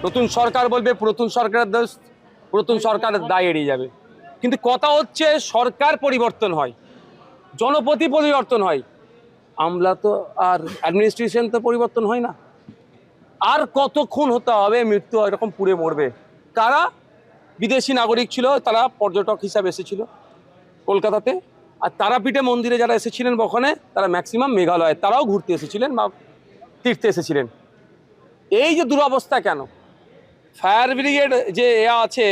নতুন সরকার বলবে পুরাতন সরকারের দোষ, পুরাতন সরকারের দায় এড়িয়ে যাবে। কিন্তু কথা হচ্ছে সরকার পরিবর্তন হয়, জনপতি পরিবর্তন হয়, আমলা তো আর অ্যাডমিনিস্ট্রেশন তো পরিবর্তন হয় না। আর কতক্ষণ হতে হবে মৃত্যু এরকম পুড়ে মরবে? কারা বিদেশি নাগরিক ছিল, তারা পর্যটক হিসাবে এসেছিল কলকাতাতে, আর তারাপীঠে মন্দিরে যারা এসেছিলেন ওখানে তারা ম্যাক্সিমাম মেঘালয়, তারাও ঘুরতে এসেছিলেন বা তীর্থে এসেছিলেন। এই যে দুরবস্থা কেন? ফায়ার ব্রিগেড যে আছে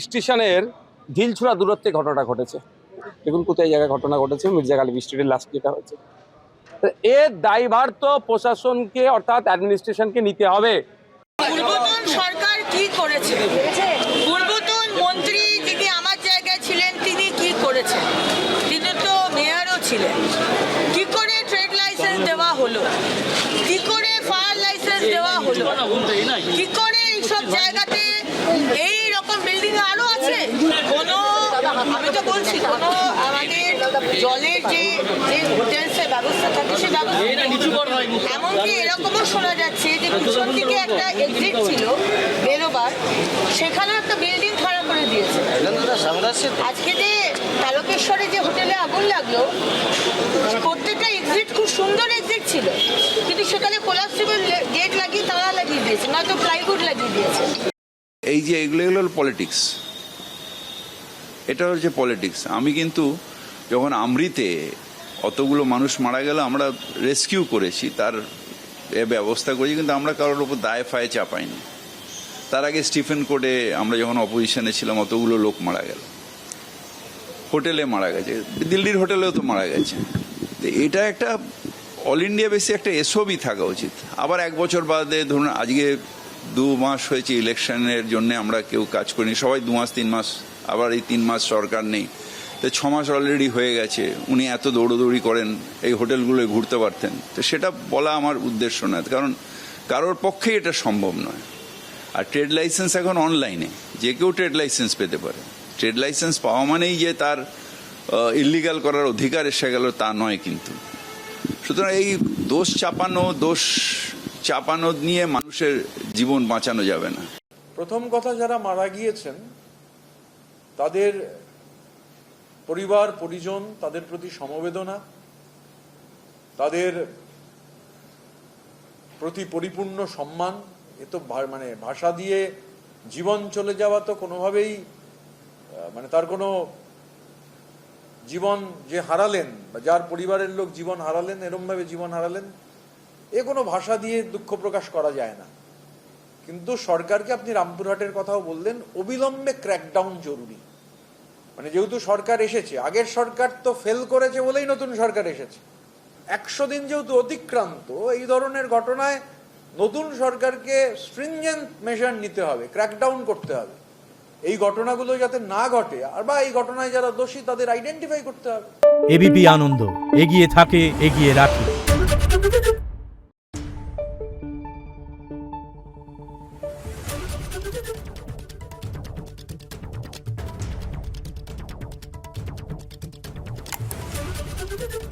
স্টেশনের ঢিলছুড়া দূরত্বে ঘটনাটা ঘটেছে। দেখুন কোথায় জায়গায় ঘটনা ঘটেছে, মির্জা গালিব স্ট্রিটের লাস্ট যেটা হয়েছে। এর দায়ভার তো প্রশাসনকে অর্থাৎ অ্যাডমিনিস্ট্রেশনকে নিতে হবে। পূর্বতন সরকার কি করেছে? পূর্বতন মন্ত্রী যিনি আমার জায়গায় ছিলেন তিনি কি করেছেন? তিনি তো মেয়রও ছিলেন। কি করে ট্রেড লাইসেন্স দেওয়া হলো? কি করে ফায়ার লাইসেন্স দেওয়া হলো? কি করে এইসব জায়গাতে এই রকম বিল্ডিং আরো আছে? কোনো আমি তো বলছি কোনো আমাদের জলের যে হোটেলসের ব্যবস্থা থাকে সে ব্যবস্থা এমনকি এরকমও শোনা যাচ্ছে যে পিছন দিকে একটা এক্সিট ছিল বেরোবার, সেখানে একটা বিল্ডিং খাড়া করে দিয়েছে। আজকে যে তারকেশ্বরে যে হোটেলে আগুন লাগলো, প্রত্যেকটা এক্সিট খুব সুন্দর এক্সিট ছিল, কিন্তু সেখানে কোলাপসিবল গেট লাগিয়ে তালা লাগিয়ে দিয়েছে, নয়তো প্লাইউড লাগিয়ে দিয়েছে। এই যে এগুলো পলিটিক্স, এটা হচ্ছে পলিটিক্স। আমি কিন্তু যখন আমৃতে অতগুলো মানুষ মারা গেল আমরা রেস্কিউ করেছি, তার ব্যবস্থা করেছি, কিন্তু আমরা কারোর ওপর দায় ফায়ে চাপাইনি। তার আগে স্টিফেন কোর্টে আমরা যখন অপোজিশনে ছিলাম অতগুলো লোক মারা গেল, হোটেলে মারা গেছে, দিল্লির হোটেলেও তো মারা গেছে। এটা একটা অল ইন্ডিয়া বেসে একটা এসবই থাকা উচিত। আবার এক বছর বাদে ধরুন আজকে 2 মাস হয়েছে ইলেকশনের জন্য আমরা কেউ কাজ করিনি, সবাই 2 মাস 3 মাস, আবার এই 3 মাস সরকার নেই, তো 6 মাস অলরেডি হয়ে গেছে। উনি এত দৌড়দৌড়ি করেন, এই হোটেলগুলোয় ঘুরতে পারতেন। তো সেটা বলা আমার উদ্দেশ্য নয়, কারণ কারোর পক্ষে এটা সম্ভব নয়। আর ট্রেড লাইসেন্স এখন অনলাইনে যে কেউ ট্রেড লাইসেন্স পেতে পারে। ট্রেড লাইসেন্স পাওয়া মানেই যে তার ইলিগাল করার অধিকার এসে গেল তা নয়। কিন্তু সুতরাং এই দোষ চাপানো নিয়ে মানুষের জীবন বাঁচানো যাবে না। প্রথম কথা, যারা মারা গিয়েছেন তাদের পরিবার পরিজন, তাদের প্রতি সমবেদনা, তাদের প্রতি পরিপূর্ণ সম্মান। এ তো মানে ভাষা দিয়ে জীবন চলে যাওয়া তো কোনোভাবেই মানে তার কোনো জীবন যে হারালেন বা যার পরিবারের লোক জীবন হারালেন, এরমভাবে জীবন হারালেন, এ কোনো ভাষা দিয়ে দুঃখ প্রকাশ করা যায় না। কিন্তু সরকারকে, আপনি রামপুরহাটের কথাও বললেন, অবিলম্বে ক্র্যাকডাউন জরুরি। মানে যেহেতু সরকার এসেছে, আগের সরকার তো ফেল করেছে বলেই নতুন সরকার এসেছে, 100 দিন যেহেতু অতিক্রান্ত, এই ধরনের ঘটনায় নতুন সরকারকে স্ট্রিনজেন্ট মেজার নিতে হবে, ক্র্যাকডাউন করতে হবে। এই ঘটনাগুলো যাতে না ঘটে, আর বা এই ঘটনায় যারা দোষী তাদের আইডেন্টিফাই করতে হবে। এবিপি আনন্দ, এগিয়ে থাকে, এগিয়ে রাখে। Thank you.